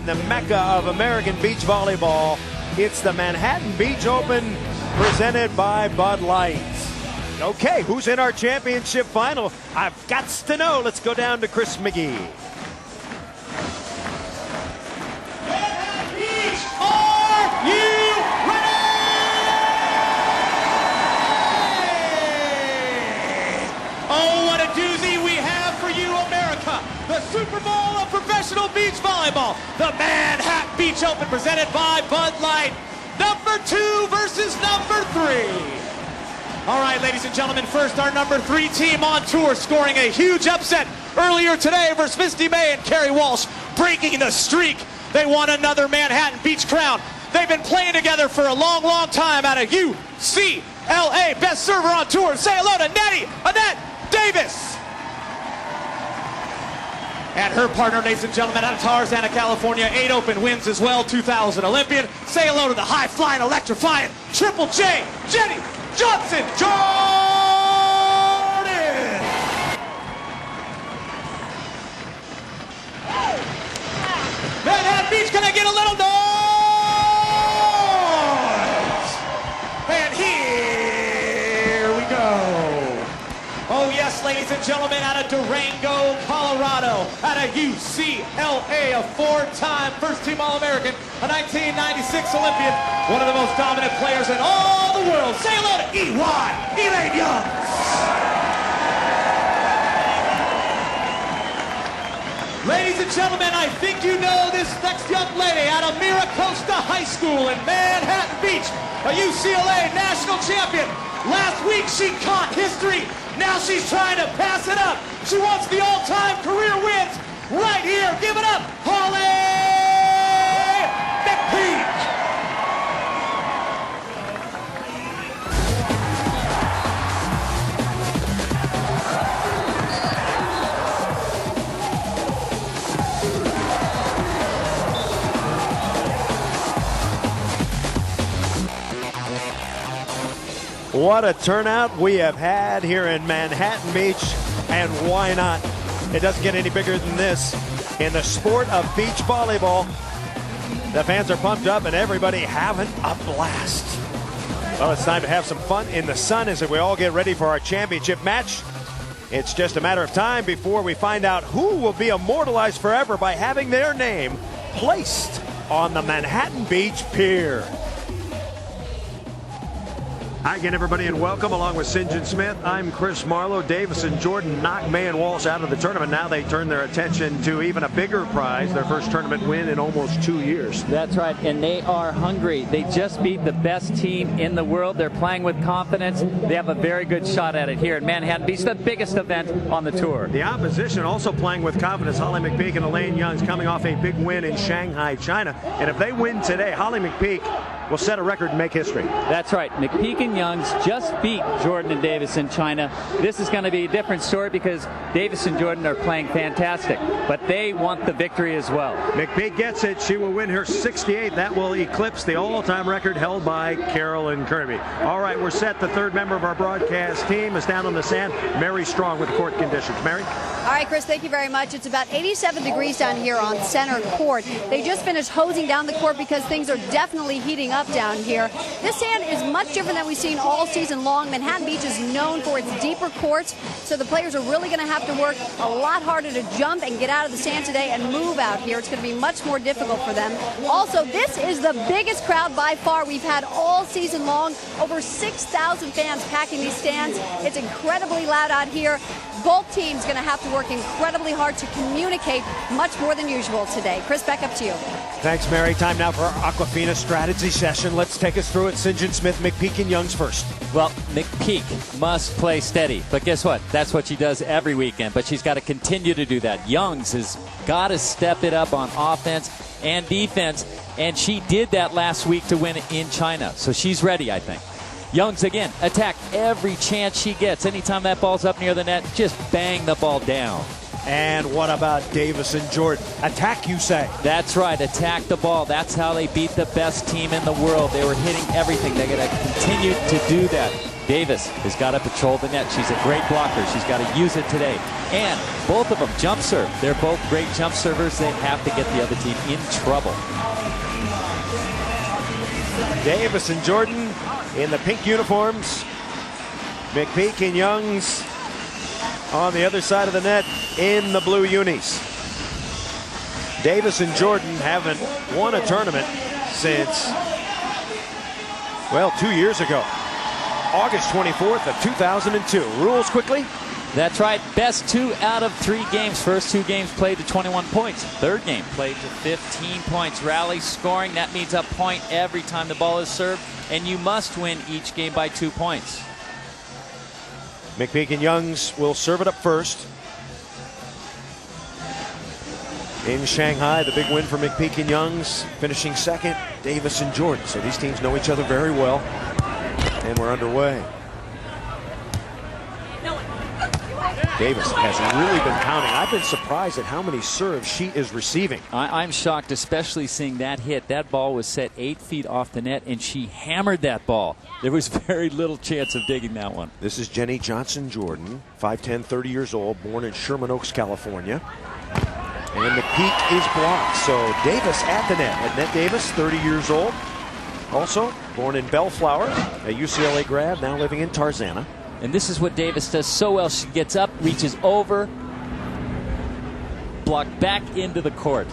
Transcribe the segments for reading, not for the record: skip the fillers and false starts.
in the mecca of American beach volleyball. It's the Manhattan Beach Open presented by Bud Light. Okay, who's in our championship final? I've got to know. Let's go down to Chris McGee. Manhattan Beach, are you ready? Oh, what a doozy we have for you, America. The Super Bowl of professional beach volleyball. The Manhattan Beach Open presented by Bud Light. Number 2 versus number 3. All right, ladies and gentlemen, first our number 3 team on tour, scoring a huge upset earlier today versus Misty May and Kerri Walsh, breaking the streak. They won another Manhattan Beach crown. They've been playing together for a long, long time out of UCLA. Best server on tour. Say hello to Annett Davis. And her partner, ladies and gentlemen, out of Tarzana, California, 8 Open wins as well, 2000 Olympian. Say hello to the high-flying, electrifying Triple J, Jenny Johnson Jordan. Manhattan Beach, can I get a little noise? And here we go. Oh yes, ladies and gentlemen, out of Durango, Colorado, out of UCLA, a 4-time first-team All-American, a 1996 Olympian, one of the most dominant players in all the world. Say hello to Elaine Youngs. Ladies and gentlemen, I think you know this next young lady out of Miracosta High School in Manhattan Beach, a UCLA national champion. Last week she caught history. Now she's trying to pass it up. She wants the all-time career wins right here. Give it up, Holly McPeak. What a turnout we have had here in Manhattan Beach, and why not? It doesn't get any bigger than this. In the sport of beach volleyball, the fans are pumped up and everybody having a blast. Well, it's time to have some fun in the sun as we all get ready for our championship match. It's just a matter of time before we find out who will be immortalized forever by having their name placed on the Manhattan Beach Pier. Hi again, everybody, and welcome. Along with St. John Smith, I'm Chris Marlowe. Davis and Jordan knocked May and Walsh out of the tournament. Now they turn their attention to even a bigger prize, their first tournament win in almost 2 years. That's right, and they are hungry. They just beat the best team in the world. They're playing with confidence. They have a very good shot at it here in Manhattan Beach, the biggest event on the tour. The opposition also playing with confidence. Holly McPeak and Elaine Youngs coming off a big win in Shanghai, China. And if they win today, Holly McPeak will set a record and make history. That's right. McPeak and Youngs just beat Jordan and Davis in China. This is going to be a different story because Davis and Jordan are playing fantastic, but they want the victory as well. McPeak gets it. She will win her 68th. That will eclipse the all-time record held by Carolyn Kirby. All right, we're set. The third member of our broadcast team is down on the sand. Mary Strong with the court conditions. Mary? All right, Chris, thank you very much. It's about 87 degrees down here on center court. They just finished hosing down the court because things are definitely heating up down here. This sand is much different than we've seen all season long. Manhattan Beach is known for its deeper courts, so the players are really going to have to work a lot harder to jump and get out of the sand today and move out here. It's going to be much more difficult for them. Also, this is the biggest crowd by far we've had all season long. Over 6,000 fans packing these stands. It's incredibly loud out here. Both teams going to have to work incredibly hard to communicate much more than usual today. Chris, back up to you. Thanks, Mary. Time now for our AQUAFINA strategy session. Let's take us through it. St. John Smith, McPeak, and Youngs first. Well, McPeak must play steady, but guess what? That's what she does every weekend, but she's got to continue to do that. Youngs has got to step it up on offense and defense, and she did that last week to win in China, so she's ready, I think. Youngs, again, attack every chance she gets. Anytime that ball's up near the net, just bang the ball down. And what about Davis and Jordan? Attack, you say? That's right. Attack the ball. That's how they beat the best team in the world. They were hitting everything. They're going to continue to do that. Davis has got to patrol the net. She's a great blocker. She's got to use it today. And both of them jump serve. They're both great jump servers. They have to get the other team in trouble. Davis and Jordan in the pink uniforms. McPeak and Youngs on the other side of the net in the blue unis. Davis and Jordan haven't won a tournament since, well, 2 years ago. August 24th of 2002. Rules quickly. That's right. Best 2 out of 3 games. First 2 games played to 21 points. Third game played to 15 points. Rally scoring. That means a point every time the ball is served. And you must win each game by 2 points. McPeak and Youngs will serve it up first. In Shanghai, the big win for McPeak and Youngs. Finishing second, Davis and Jordan. So these teams know each other very well. And we're underway. Davis has really been pounding. I've been surprised at how many serves she is receiving. I'm shocked, especially seeing that hit. That ball was set 8 feet off the net, and she hammered that ball. There was very little chance of digging that one. This is Jenny Johnson Jordan, 5'10", 30 years old, born in Sherman Oaks, California. And McPeak is blocked. So Davis at the net. Annett Davis, 30 years old. Also born in Bellflower, a UCLA grad, now living in Tarzana. And this is what Davis does so well. She gets up, reaches over, blocked back into the court.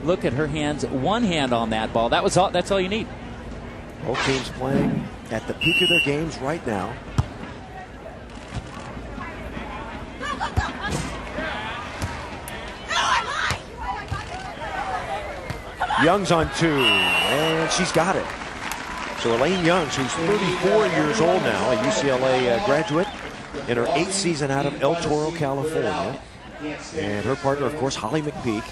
Look at her hands. One hand on that ball. That's all you need. Both teams playing at the peak of their games right now. Youngs on 2, and she's got it. So Elaine Youngs, who's 34 years old now, a UCLA graduate, in her 8th season out of El Toro, California. And her partner, of course, Holly McPeak.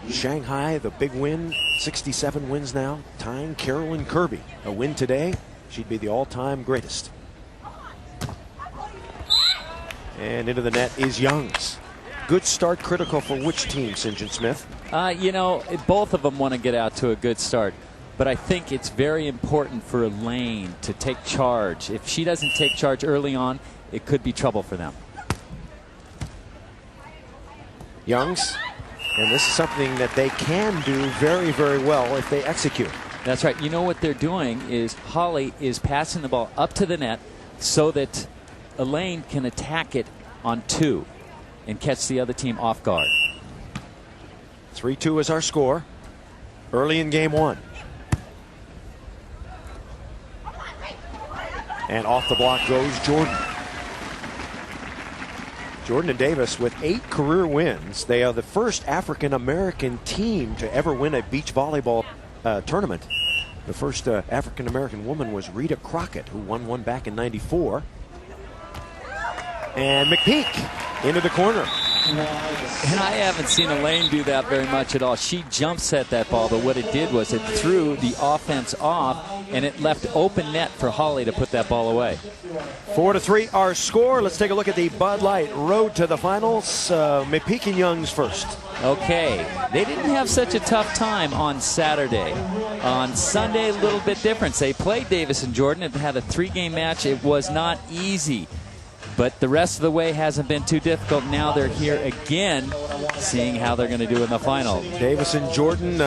Shanghai, the big win, 67 wins now, tying Carolyn Kirby. A win today, she'd be the all-time greatest. And into the net is Youngs. Good start, critical for which team, St. John Smith? You know, both of them want to get out to a good start. But I think it's very important for Elaine to take charge. If she doesn't take charge early on, it could be trouble for them. Youngs, and this is something that they can do very, very well if they execute. That's right. You know what they're doing is Holly is passing the ball up to the net so that Elaine can attack it on 2 and catch the other team off guard. 3-2 is our score early in game 1. And off the block goes Jordan. Jordan and Davis with 8 career wins. They are the first African-American team to ever win a beach volleyball tournament. The first African-American woman was Rita Crockett, who won one back in '94. And McPeak into the corner. And I haven't seen Elaine do that very much at all. She jump set that ball, but what it did was it threw the offense off, and it left open net for Holly to put that ball away. 4-3 our score. Let's take a look at the Bud Light road to the finals. McPeak and Youngs first. Okay, they didn't have such a tough time on Saturday. On Sunday, a little bit different. They played Davis and Jordan. It had a 3-game match. It was not easy. But the rest of the way hasn't been too difficult. Now they're here again, seeing how they're going to do in the final. Davis and Jordan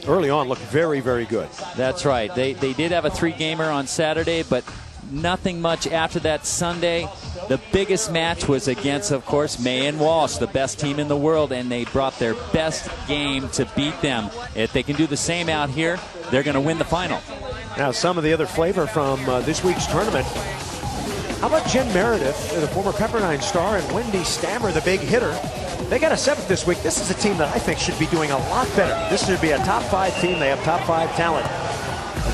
early on looked very, very good. That's right. They did have a 3-gamer on Saturday, but nothing much after that Sunday. The biggest match was against, of course, May and Walsh, the best team in the world, and they brought their best game to beat them. If they can do the same out here, they're going to win the final. Now, some of the other flavor from this week's tournament. How about Jen Meredith, the former Pepperdine star, and Wendy Stammer, the big hitter? They got a 7th this week. This is a team that I think should be doing a lot better. This should be a top 5 team. They have top 5 talent.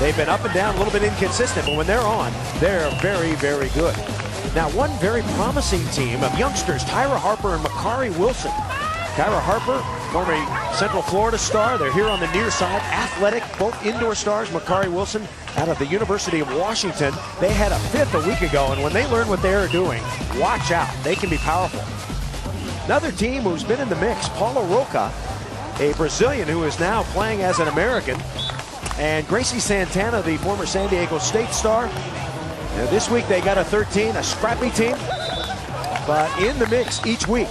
They've been up and down, a little bit inconsistent, but when they're on, they're very, very good. Now, one very promising team of youngsters, Tyra Harper and Makari Wilson. Tyra Harper, former Central Florida star. They're here on the near side. Athletic, both indoor stars. Makari Wilson out of the University of Washington. They had a 5th a week ago, and when they learn what they're doing, watch out. They can be powerful. Another team who's been in the mix, Paula Roca, a Brazilian who is now playing as an American, and Gracie Santana, the former San Diego State star. Now, this week they got a 13, a scrappy team, but in the mix each week.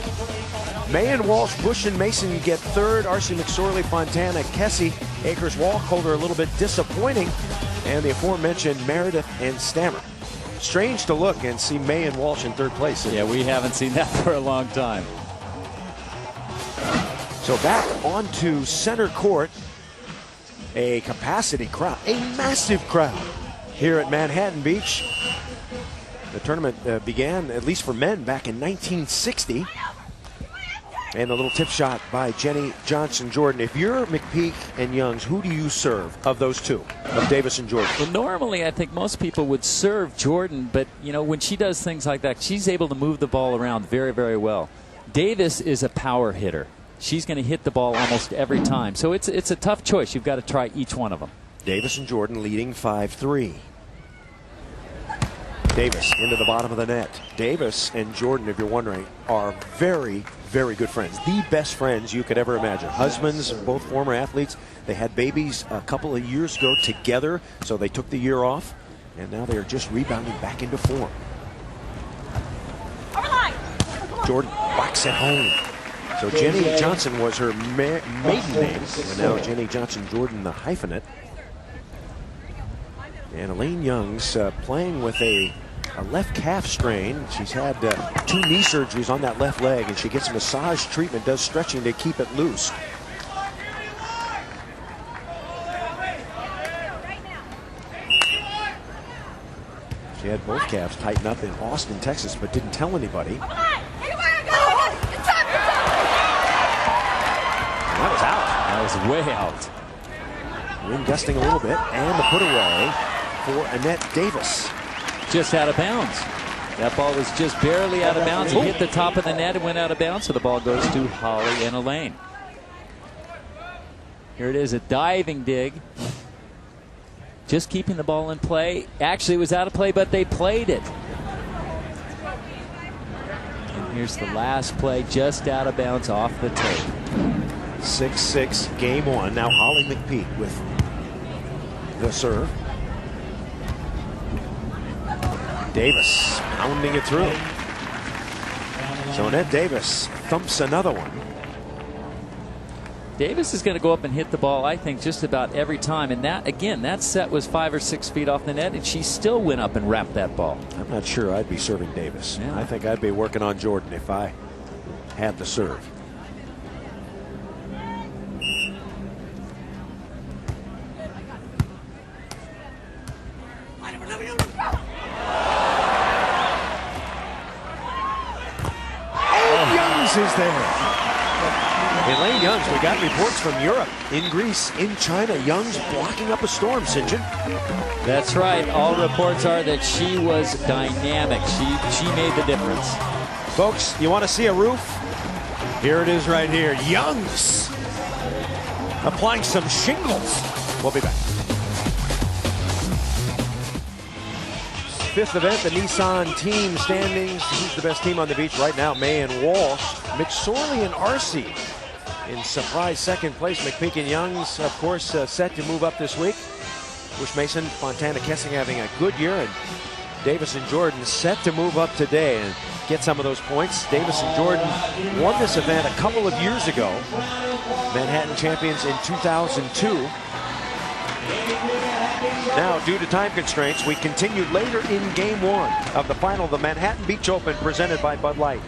May and Walsh, Bush and Mason get third. R.C. McSorley, Fontana, Kessie, Akers, Walkholder a little bit disappointing. And the aforementioned Meredith and Stammer. Strange to look and see May and Walsh in third place. Yeah, we haven't seen that for a long time. So back onto center court. A capacity crowd, a massive crowd here at Manhattan Beach. The tournament began, at least for men, back in 1960. And a little tip shot by Jenny Johnson-Jordan. If you're McPeak and Youngs, who do you serve of those two, of Davis and Jordan? Well, normally I think most people would serve Jordan, but you know, when she does things like that, she's able to move the ball around very, very well. Davis is a power hitter. She's going to hit the ball almost every time. So it's a tough choice. You've got to try each one of them. Davis and Jordan leading 5-3. Davis into the bottom of the net. Davis and Jordan, if you're wondering, are very, very good friends. The best friends you could ever imagine. Husbands, both former athletes. They had babies a couple of years ago together, so they took the year off, and now they are just rebounding back into form. Jordan whacks it home. So Jenny Johnson was her maiden name, and now Jenny Johnson-Jordan, the hyphenate. And Elaine Youngs playing with a left calf strain. She's had 2 knee surgeries on that left leg, and she gets massage treatment, does stretching to keep it loose. She had both calves tightened up in Austin, Texas, but didn't tell anybody. That was out. That was way out. Wind gusting a little bit, and the put away for Annett Davis. Just out of bounds. That ball was just barely out of bounds. He hit the top of the net and went out of bounds, so the ball goes to Holly and Elaine. Here it is, a diving dig. Just keeping the ball in play. Actually, it was out of play, but they played it. And here's the last play, just out of bounds off the tape. 6-6, game one. Now Holly McPeak with the serve. Davis pounding it through. So Annett Davis thumps another one. Davis is going to go up and hit the ball, I think, just about every time. And that, again, that set was 5 or 6 feet off the net, and she still went up and wrapped that ball. I'm not sure I'd be serving Davis. Yeah. I think I'd be working on Jordan if I had the serve. Is there. Elaine Youngs, we got reports from Europe, in Greece, in China. Youngs blocking up a storm, St. John. That's right. All reports are that she was dynamic. She made the difference. Folks, you want to see a roof? Here it is right here. Youngs applying some shingles. We'll be back. 5th event, the Nissan team standings. Who's the best team on the beach right now? May and Walsh. McSorley and R.C. in surprise second place. McPeak and Youngs, of course, set to move up this week. Bush, Mason, Fontana, Kessing having a good year, and Davis and Jordan set to move up today and get some of those points. Davis and Jordan won this event a couple of years ago. Manhattan champions in 2002. Now, due to time constraints, we continue later in game one of the final of the Manhattan Beach Open presented by Bud Light.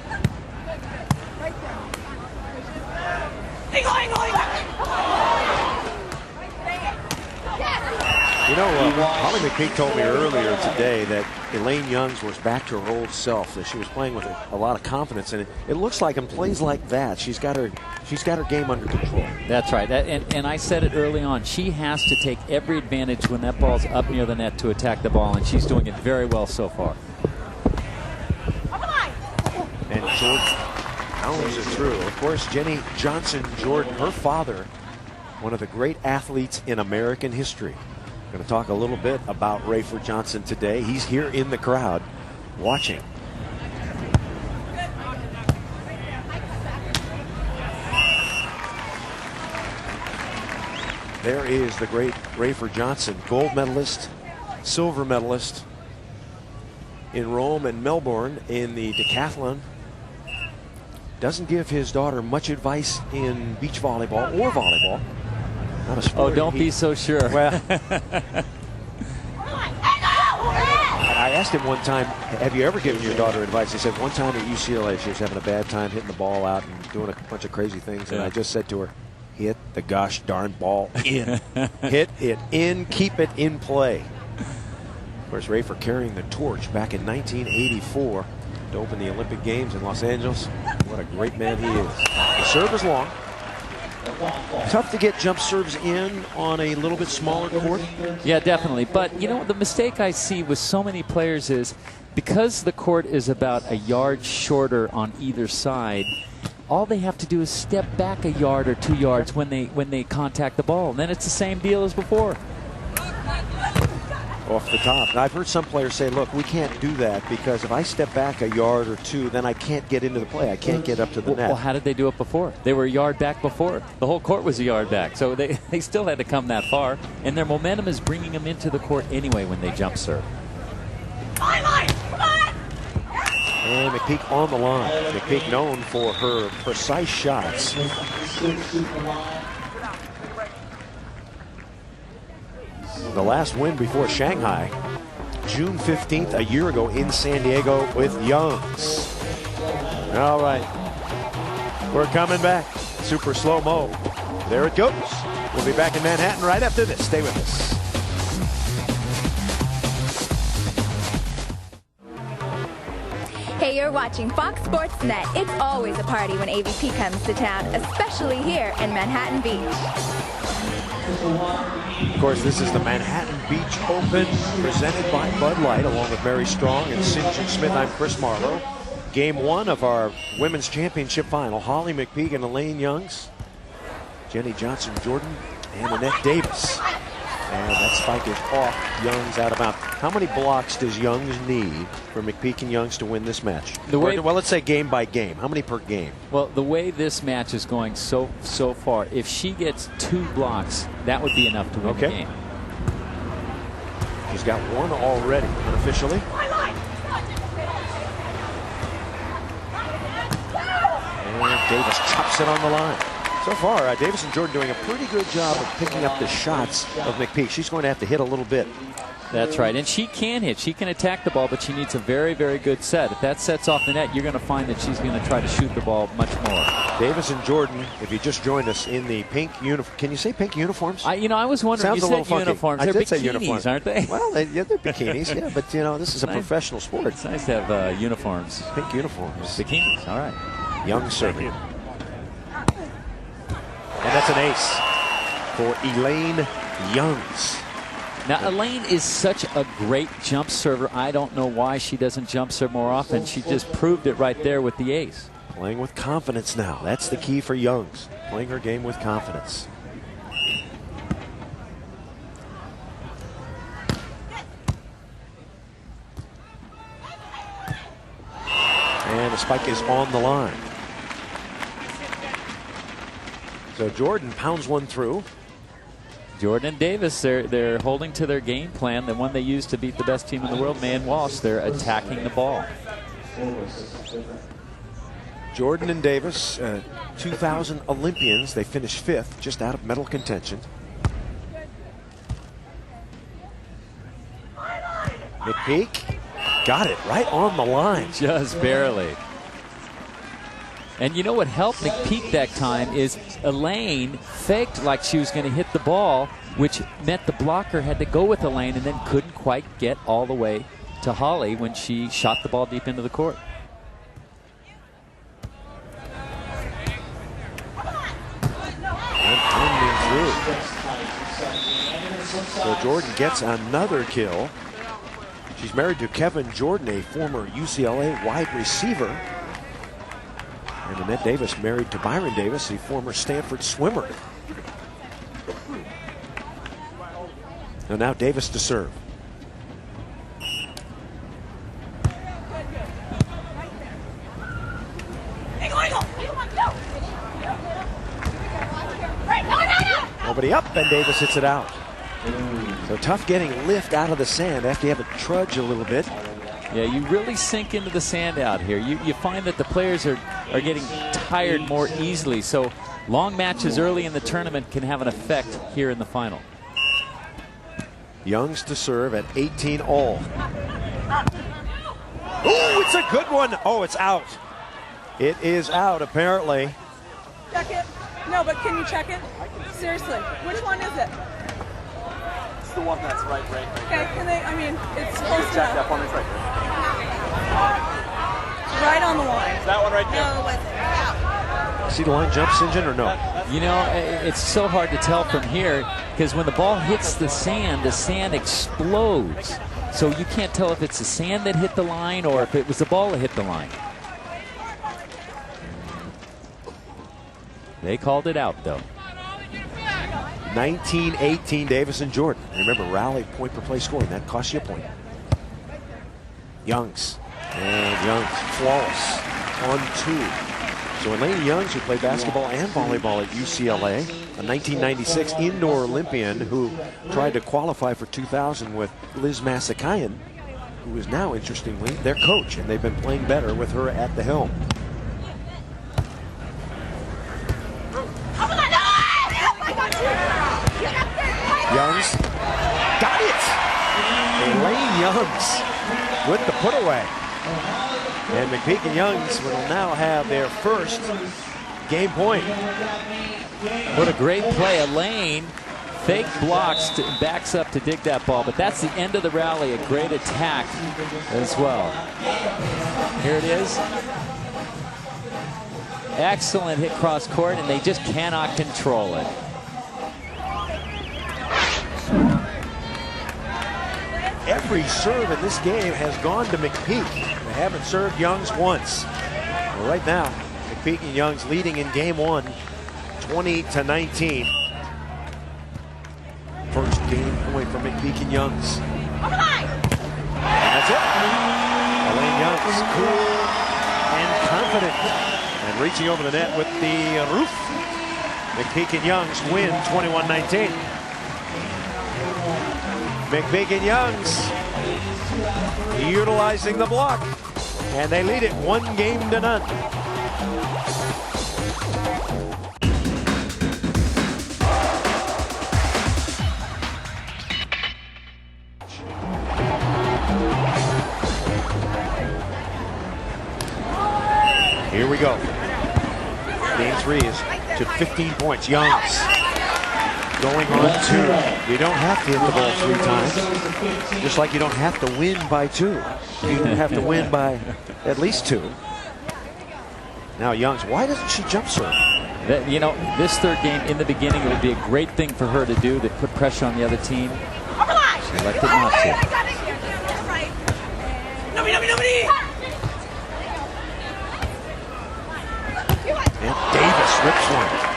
You know, Holly McPeak told me earlier today that Elaine Youngs was back to her old self, that she was playing with a lot of confidence, and it looks like in plays like that, she's got her game under control. That's right, and I said it early on. She has to take every advantage when that ball's up near the net to attack the ball, and she's doing it very well so far. And Jordan pounds it through. Of course, Jenny Johnson-Jordan, her father, one of the great athletes in American history. Going to talk a little bit about Rayford Johnson today. He's here in the crowd watching. There is the great Rayford Johnson, gold medalist, silver medalist, in Rome and Melbourne in the decathlon. Doesn't give his daughter much advice in beach volleyball or volleyball. Not a sport. Oh, don't be so sure. Well, I asked him one time, have you ever given your daughter advice? He said one time at UCLA she was having a bad time hitting the ball out and doing a bunch of crazy things. And I just said to her, hit the gosh darn ball in. Hit it in, keep it in play. Of course, Rafer carrying the torch back in 1984 to open the Olympic Games in Los Angeles. What a great man he is. The serve is long. Tough to get jump serves in on a little bit smaller court. Yeah, definitely. But, you know, the mistake I see with so many players is because the court is about a yard shorter on either side, all they have to do is step back a yard or 2 yards when they contact the ball. And then it's the same deal as before. Off the top. Now, I've heard some players say, look, we can't do that because if I step back a yard or 2, then I can't get into the play. I can't get up to the net. Well, how did they do it before? They were a yard back before. The whole court was a yard back. So they still had to come that far. And their momentum is bringing them into the court anyway when they jump serve. And McPeak on the line. McPeak known for her precise shots. The last win before Shanghai, June 15th, a year ago in San Diego with Youngs. All right, we're coming back. Super slow-mo. There it goes. We'll be back in Manhattan right after this. Stay with us. Hey, you're watching Fox Sports Net. It's always a party when AVP comes to town, especially here in Manhattan Beach. Of course, this is the Manhattan Beach Open presented by Bud Light, along with Mary Strong and St. John Smith. I'm Chris Marlowe. Game 1 of our Women's Championship Final. Holly McPeak and Elaine Youngs, Jenny Johnson-Jordan, and Annett Davis. And that spike is off. Youngs out of bounds. How many blocks does Youngs need for McPeak and Youngs to win this match? Well, let's say game by game. How many per game? Well, the way this match is going so far, if she gets 2 blocks, that would be enough to win the game. She's got 1 already, unofficially. And Davis chops it on the line. So far, Davis and Jordan doing a pretty good job of picking up the shots of McPeak. She's going to have to hit a little bit. That's right. And she can hit. She can attack the ball, but she needs a very, very good set. If that set's off the net, you're going to find that she's going to try to shoot the ball much more. Davis and Jordan, if you just joined us in the pink uniform. Can you say pink uniforms? I was wondering. Sounds you said uniforms. They're bikinis, say uniforms, aren't they? Well, they're bikinis, yeah. But, this is a professional sport. It's nice to have uniforms. Pink uniforms. Bikinis, all right. Young serving. And that's an ace for Elaine Youngs. Now, Elaine is such a great jump server. I don't know why she doesn't jump serve more often. She just proved it right there with the ace. Playing with confidence now. That's the key for Youngs. Playing her game with confidence. And the spike is on the line. So Jordan pounds one through. Jordan and Davis, they're holding to their game plan, the one they used to beat the best team in the world, May and Walsh. They're attacking the ball. Jordan and Davis, 2000 Olympians. They finished 5th, just out of medal contention. McPeak got it right on the line. Just barely. And you know what helped McPeak that time is Elaine faked like she was going to hit the ball, which meant the blocker had to go with Elaine and then couldn't quite get all the way to Holly when she shot the ball deep into the court. So Jordan gets another kill. She's married to Kevin Jordan, a former UCLA wide receiver. And Annett Davis married to Byron Davis, a former Stanford swimmer. And now Davis to serve. Nobody up, and Davis hits it out. So tough getting lift out of the sand after you have to trudge a little bit. Yeah, you really sink into the sand out here. You find that the players are getting tired more easily, so long matches early in the tournament can have an effect here in the final. Youngs to serve at 18 all. Oh, it's a good one. Oh, it's out. It is out, apparently. Check it. No, but can you check it? Seriously, which one is it? It's the one that's right Okay, can they, I mean, it's supposed to check that one, it's right there. right on the line. It's that one right there. No, it wasn't. See the line jump, St. John, or no? You know, it's so hard to tell from here because when the ball hits the sand explodes. So you can't tell if it's the sand that hit the line or if it was the ball that hit the line. They called it out, though. 19-18, Davis and Jordan. Remember, rally point per play scoring. That costs you a point. Youngs. And Youngs flawless on 2. So Elaine Youngs, who played basketball and volleyball at UCLA, a 1996 indoor Olympian who tried to qualify for 2000 with Liz Massakayan, who is now, interestingly, their coach. And they've been playing better with her at the helm. Youngs got it. Elaine Youngs with the put away. And McPeak and Youngs will now have their first game point. What a great play. Elaine fake blocks, backs up to dig that ball, but that's the end of the rally. A great attack as well. Here it is. Excellent hit cross court, and they just cannot control it. Every serve in this game has gone to McPeak. They haven't served Youngs once. Well, right now, McPeak and Youngs leading in game 1, 20-19. First game point for McPeak and Youngs. And that's it. Elaine Youngs, cool and confident. And reaching over the net with the roof. McPeak and Youngs win 21-19. McPeak and Youngs utilizing the block, and they lead it 1-0. Here we go. Game 3 is to 15 points. Youngs going on 2. You don't have to hit the ball 3 times. Just like you don't have to win by 2. You have to win by at least 2. Now Youngs, why doesn't she jump serve? You know, this third game in the beginning, it would be a great thing for her to do to put pressure on the other team. She elected not to. And Davis rips one.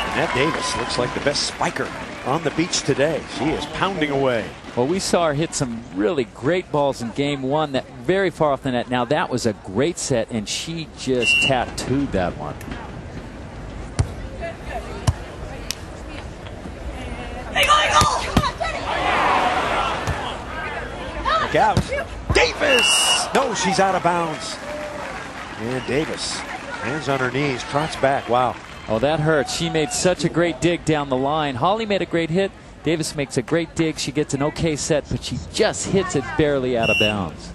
Annett Davis looks like the best spiker on the beach today. She is pounding away. Well, we saw her hit some really great balls in game 1 that very far off the net. Now that was a great set, and she just tattooed that one. Look out. Davis! No, she's out of bounds. And Davis, hands on her knees, trots back. Wow. Oh, that hurts. She made such a great dig down the line. Holly made a great hit. Davis makes a great dig. She gets an okay set, but she just hits it barely out of bounds.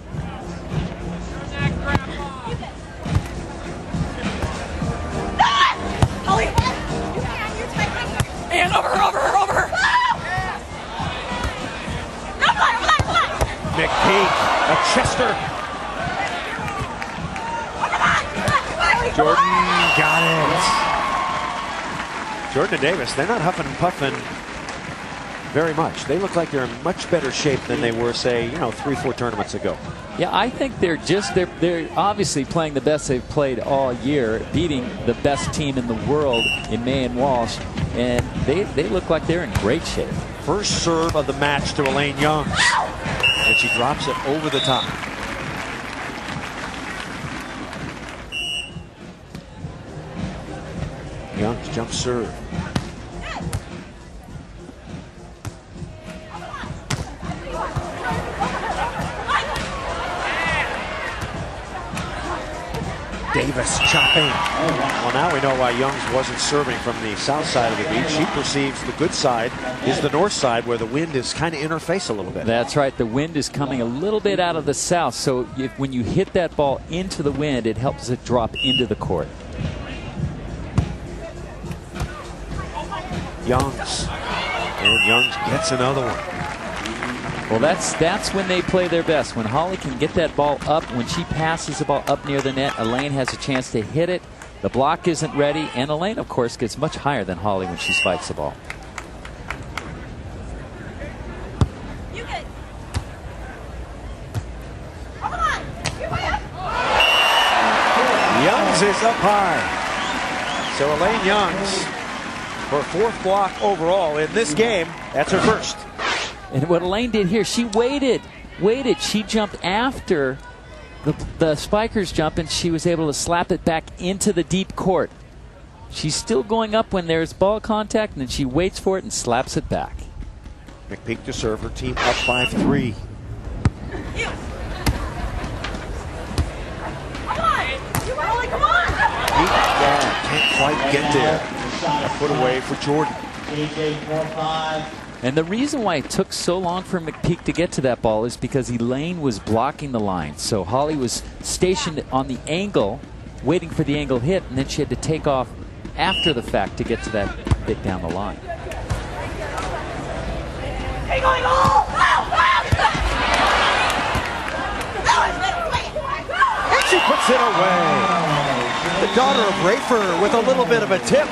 Holly! And over her! McPeak, a Chester. Jordan got it. Jordan and Davis, they're not huffing and puffing very much. They look like they're in much better shape than they were, say, 3-4 tournaments ago. Yeah, I think they're obviously playing the best they've played all year, beating the best team in the world in May and Walsh, and they look like they're in great shape. First serve of the match to Elaine Youngs, and she drops it over the top. Youngs jump serve. Davis chopping. Well, now we know why Youngs wasn't serving from the south side of the beach. She perceives the good side is the north side, where the wind is kind of in her face a little bit. That's right. The wind is coming a little bit out of the south, so when you hit that ball into the wind, it helps it drop into the court. Youngs. And Youngs gets another one. Well, that's when they play their best. When Holly can get that ball up, when she passes the ball up near the net, Elaine has a chance to hit it. The block isn't ready, and Elaine, of course, gets much higher than Holly when she spikes the ball. Youngs is up high. So Elaine Youngs, her fourth block overall in this game. That's her first. And what Elaine did here, she waited. She jumped after the spiker's jump, and she was able to slap it back into the deep court. She's still going up when there's ball contact, and then she waits for it and slaps it back. McPeak to serve, her team up by 3. Come on! Can't quite get there. A foot away for Jordan. And the reason why it took so long for McPeak to get to that ball is because Elaine was blocking the line. So Holly was stationed on the angle, waiting for the angle hit, and then she had to take off after the fact to get to that bit down the line. And she puts it away. The daughter of Rafer with a little bit of a tip.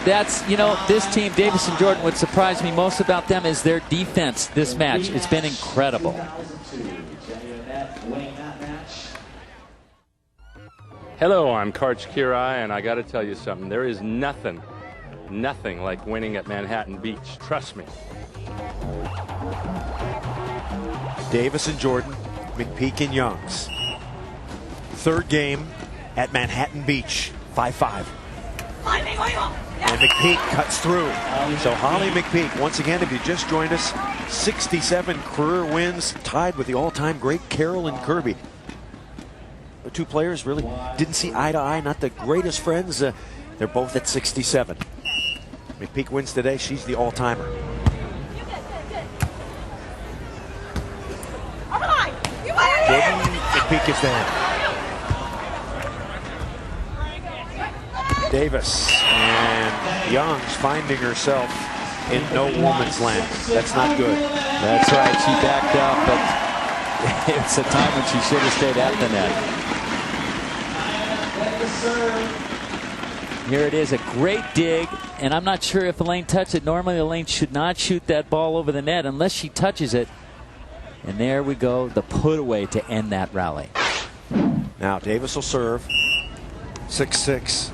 That's, this team, Davis and Jordan, what surprised me most about them is their defense this match. It's been incredible. Hello, I'm Karch Kirai, and I got to tell you something. There is nothing like winning at Manhattan Beach. Trust me. Davis and Jordan, McPeak and Youngs. Third game at Manhattan Beach, 5-5. And McPeak cuts through. So Holly McPeak, once again, if you just joined us, 67 career wins, tied with the all-time great Carolyn Kirby. The two players really didn't see eye to eye, not the greatest friends. They're both at 67. McPeak wins today. She's the all-timer. Jordan, McPeak is there. Davis and Youngs finding herself in no woman's land. That's not good. That's right. She backed up, but it's a time when she should have stayed at the net. Here it is, a great dig, and I'm not sure if Elaine touched it. Normally Elaine should not shoot that ball over the net unless she touches it. And there we go, the put away to end that rally. Now Davis will serve. 6-6.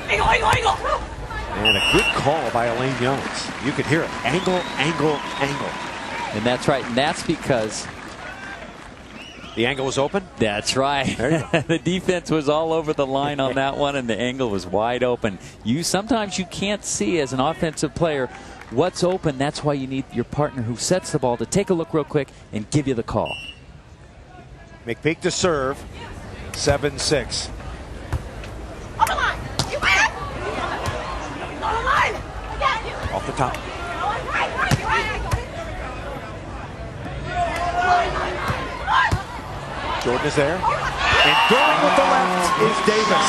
And a good call by Elaine Youngs. You could hear it. Angle, angle, angle. And that's right. And that's because the angle was open? That's right. The defense was all over the line on that one, and the angle was wide open. Sometimes you can't see as an offensive player what's open. That's why you need your partner who sets the ball to take a look real quick and give you the call. McPeak to serve. 7-6. Off the top. Jordan is there. And going with the left is Davis.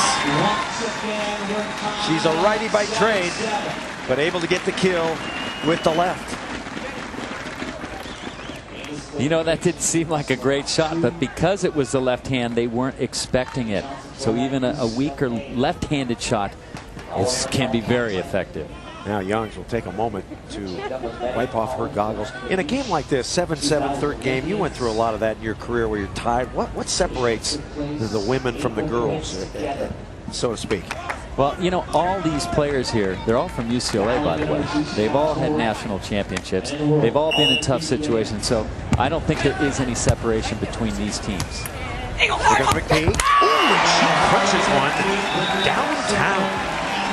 She's a righty by trade, but able to get the kill with the left. That didn't seem like a great shot, but because it was the left hand, they weren't expecting it. So even a weaker left-handed shot can be very effective. Now Youngs will take a moment to wipe off her goggles. In a game like this, 7-7 third game, you went through a lot of that in your career where you're tied. What separates the women from the girls, so to speak? Well, all these players here, they're all from UCLA, by the way. They've all had national championships. They've all been in tough situations, so I don't think there is any separation between these teams. Here goes McPeak. Ooh, and she crushes one downtown.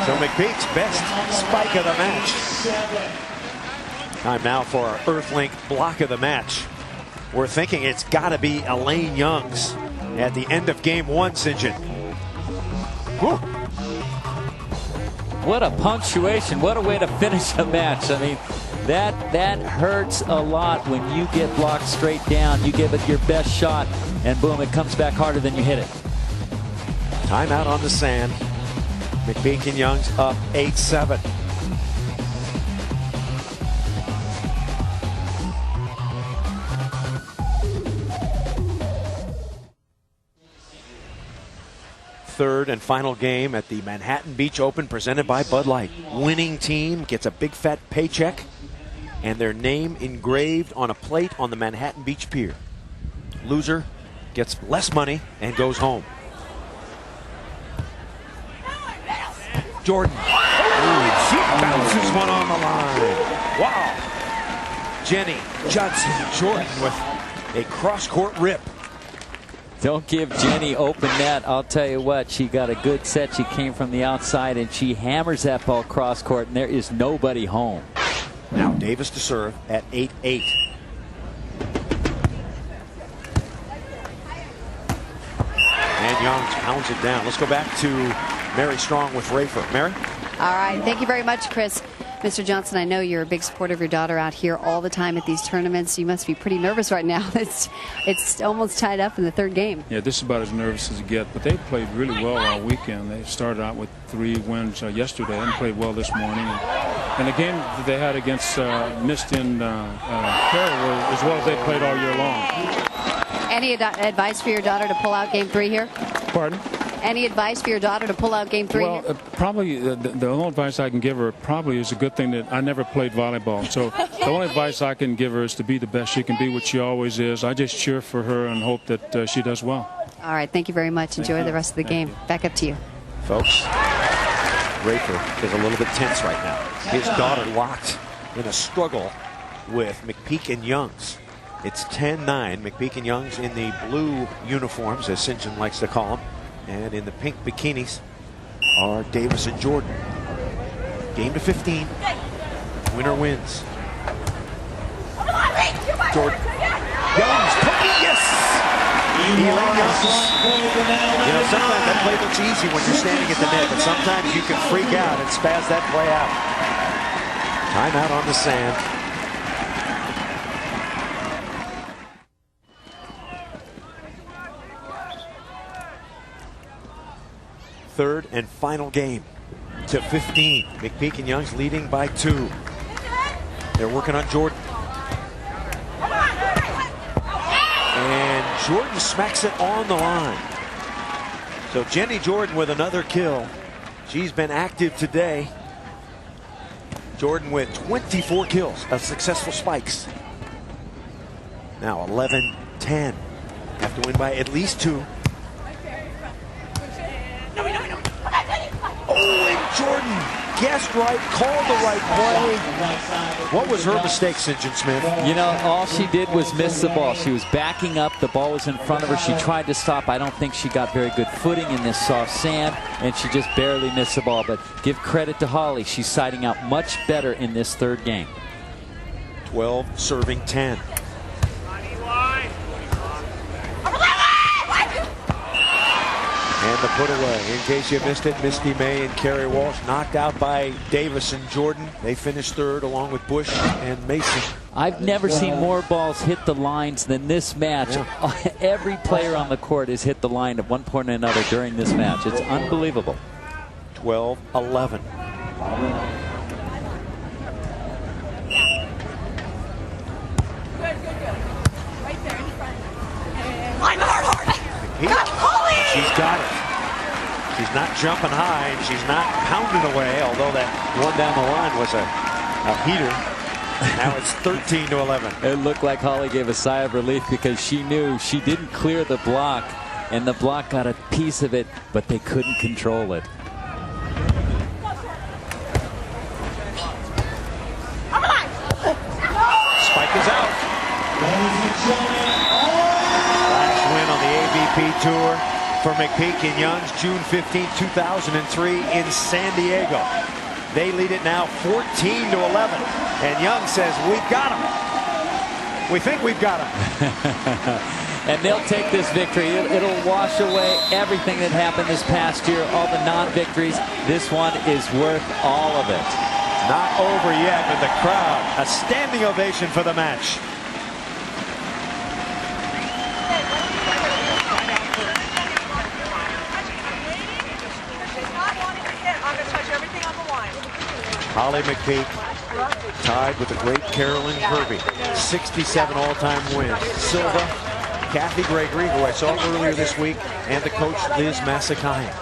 So McPeak's best spike of the match. Time now for our Earthlink block of the match. we're thinking it's got to be Elaine Youngs at the end of game 1, St. John. Whew. What a punctuation. What a way to finish a match. I mean, that hurts a lot when you get blocked straight down. You give it your best shot, and boom, it comes back harder than you hit it. Timeout on the sand. McPeak and Youngs up 8-7. Third and final game at the Manhattan Beach Open presented by Bud Light. Winning team gets a big fat paycheck and their name engraved on a plate on the Manhattan Beach Pier. Loser gets less money and goes home. Jordan. Ooh, she bounces one on the line. Wow. Jenny Judson Jordan with a cross-court rip. Don't give Jenny open net. I'll tell you what, she got a good set. She came from the outside and she hammers that ball cross court, and there is nobody home. Now Davis to serve at 8-8. And Youngs pounds it down. Let's go back to Mary Strong with Rafer. Mary? All right. Thank you very much, Chris. Mr. Johnson, I know you're a big supporter of your daughter out here all the time at these tournaments. You must be pretty nervous right now. It's almost tied up in the third game. Yeah, this is about as nervous as you get. But they played really well all weekend. They started out with 3 wins yesterday and played well this morning. And the game that they had against Misty and Kerri was as well as they played all year long. Any advice for your daughter to pull out game 3 here? Pardon? Any advice for your daughter to pull out game 3? Well, probably the only advice I can give her probably is a good thing that I never played volleyball. So the only advice I can give her is to be the best she can be, which she always is. I just cheer for her and hope that she does well. All right. Thank you very much. Enjoy the rest of the game. Back up to you. Folks, Rafer is a little bit tense right now. His daughter locked in a struggle with McPeak and Youngs. It's 10-9. McPeak and Youngs in the blue uniforms, as St. John likes to call them. And in the pink bikinis are Davis and Jordan. Game to 15. Winner wins. Jordan. Youngs. Yes! Elaine Youngs. You know, sometimes that play looks easy when you're standing at the net, but sometimes you can freak out and spaz that play out. Timeout on the sand. Third and final game to 15. McPeak and Youngs leading by 2. They're working on Jordan. And Jordan smacks it on the line. So Jenny Jordan with another kill. She's been active today. Jordan with 24 kills of successful spikes. Now 11-10. Have to win by at least 2. Oh, and Jordan guessed right, called the right play. What was her mistake, St. John Smith? You know, all she did was miss the ball. She was backing up. The ball was in front of her. She tried to stop. I don't think she got very good footing in this soft sand, and she just barely missed the ball. But give credit to Holly. She's siding out much better in this third game. 12 serving 10. And the put away. In case you missed it, Misty May and Kerri Walsh knocked out by Davis and Jordan. They finished third along with Bush and Mason. I've never seen more balls hit the lines than this match. Yeah. Every player on the court has hit the line at one point or another during this match. It's unbelievable. 12-11. She's got it. She's not jumping high, and she's not pounding away, although that one down the line was a heater. Now it's 13-11. It looked like Holly gave a sigh of relief because she knew she didn't clear the block, and the block got a piece of it, but they couldn't control it. Spike is out. Last win on the AVP Tour for McPeak and Youngs, June 15, 2003 in San Diego. They lead it now 14-11. And Young says, we've got them. We think we've got them. And they'll take this victory. It'll wash away everything that happened this past year, all the non-victories. This one is worth all of it. Not over yet, but the crowd, a standing ovation for the match. Holly McPeak tied with the great Carolyn Kirby. 67 all-time wins. Silva, Kathy Gregory, who I saw earlier this week, and the coach Liz Masakaya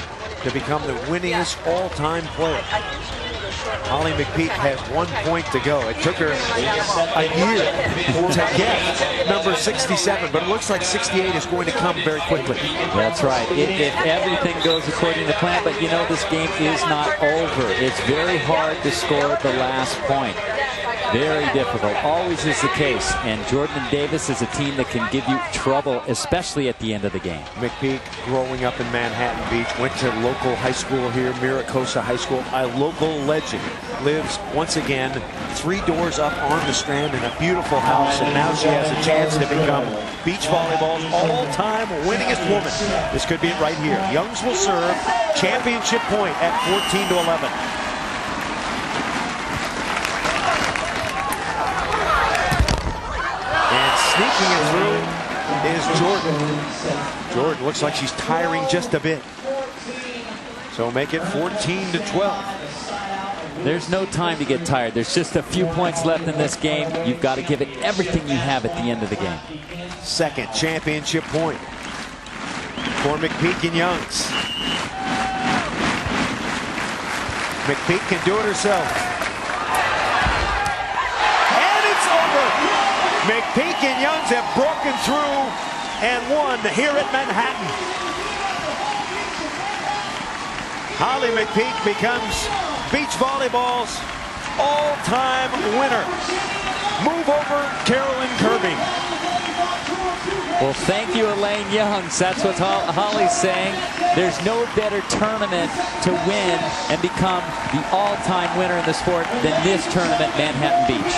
to become the winningest all-time player. Holly McPeak has 1 point to go. It took her a year to get number 67, but it looks like 68 is going to come very quickly. That's right. If everything goes according to plan, but you know this game is not over. It's very hard to score the last point. Very difficult. Always is the case. And Jordan and Davis is a team that can give you trouble, especially at the end of the game. McPeak, growing up in Manhattan Beach, went to local high school here, Miracosa High School. A local legend. Lives, once again, 3 doors up on the Strand in a beautiful house. And now she has a chance to become beach volleyball's all-time winningest woman. This could be it right here. Youngs will serve. Championship point at 14-11. Sneaking it through is Jordan. Jordan looks like she's tiring just a bit. So make it 14-12. There's no time to get tired. There's just a few points left in this game. You've got to give it everything you have at the end of the game. Second championship point for McPeak and Youngs. McPeak can do it herself. And it's over. McPeak and Youngs have broken through and won here at Manhattan. Holly McPeak becomes beach volleyball's all-time winner. Move over, Carolyn Kirby. Well, thank you, Elaine Youngs. That's what Holly's saying. There's no better tournament to win and become the all-time winner in the sport than this tournament, Manhattan Beach.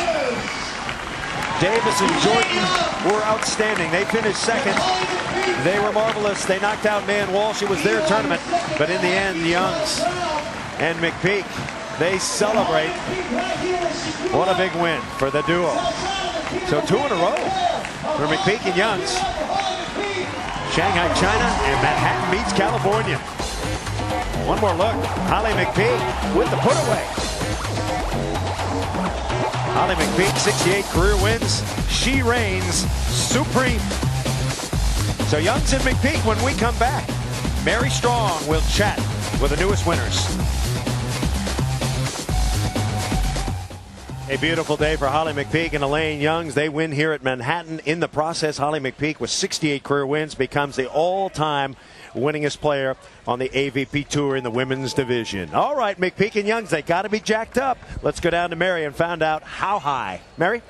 Davis and Jordan were outstanding. They finished second. They were marvelous. They knocked out Man Walsh. It was their tournament. But in the end, Youngs and McPeak, they celebrate. What a big win for the duo. So 2 in a row for McPeak and Youngs. Shanghai, China, and Manhattan Beach, California. One more look. Holly McPeak with the put away. Holly McPeak, 68 career wins. She reigns supreme. So Youngs and McPeak, when we come back, Mary Strong will chat with the newest winners. A beautiful day for Holly McPeak and Elaine Youngs. They win here at Manhattan. In the process, Holly McPeak with 68 career wins becomes the all-time winningest player on the AVP Tour in the women's division. All right, McPeak and Youngs, they got to be jacked up. Let's go down to Mary and find out how high. Mary?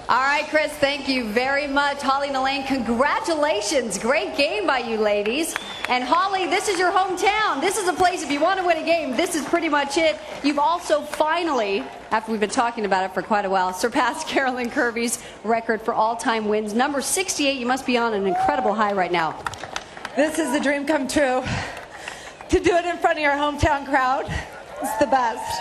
All right, Chris, thank you very much. Holly and Elaine, congratulations. Great game by you ladies. And Holly, this is your hometown. This is a place, if you want to win a game, this is pretty much it. You've also finally, after we've been talking about it for quite a while, surpassed Carolyn Kirby's record for all-time wins. Number 68, you must be on an incredible high right now. This is a dream come true. To do it in front of your hometown crowd, it's the best.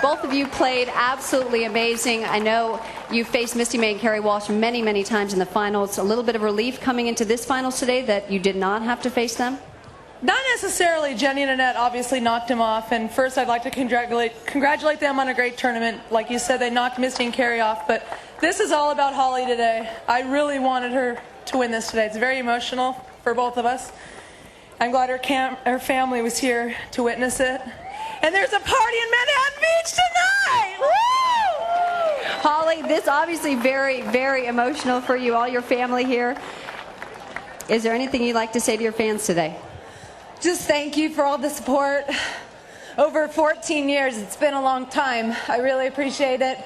Both of you played absolutely amazing. I know you faced Misty May and Kerri Walsh many, many times in the finals. A little bit of relief coming into this finals today that you did not have to face them? Not necessarily. Jenny and Annett obviously knocked him off. And first, I'd like to congratulate them on a great tournament. Like you said, they knocked Misty and Kerri off. But this is all about Holly today. I really wanted her to win this today. It's very emotional for both of us. I'm glad her family was here to witness it. And there's a party in Manhattan Beach tonight! Woo! Holly, this obviously very, very emotional for you, all your family here. Is there anything you'd like to say to your fans today? Just thank you for all the support. Over 14 years, it's been a long time. I really appreciate it.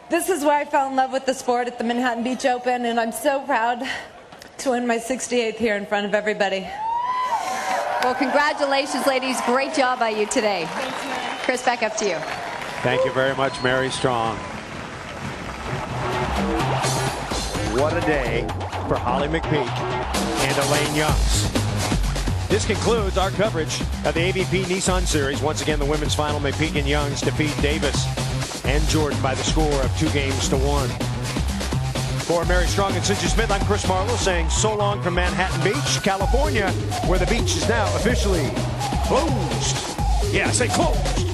This is where I fell in love with the sport at the Manhattan Beach Open, and I'm so proud to win my 68th here in front of everybody. Well, congratulations, ladies. Great job by you today. Thanks, Mary. Chris, back up to you. Thank you very much, Mary Strong. What a day for Holly McPeak and Elaine Youngs. This concludes our coverage of the AVP Nissan Series. Once again, the women's final, McPeak and Youngs defeat Davis and Jordan by the score of 2-1. For Mary Strong and Cindy Smith, I'm Chris Marlowe saying so long from Manhattan Beach, California, where the beach is now officially closed. Yeah, say closed.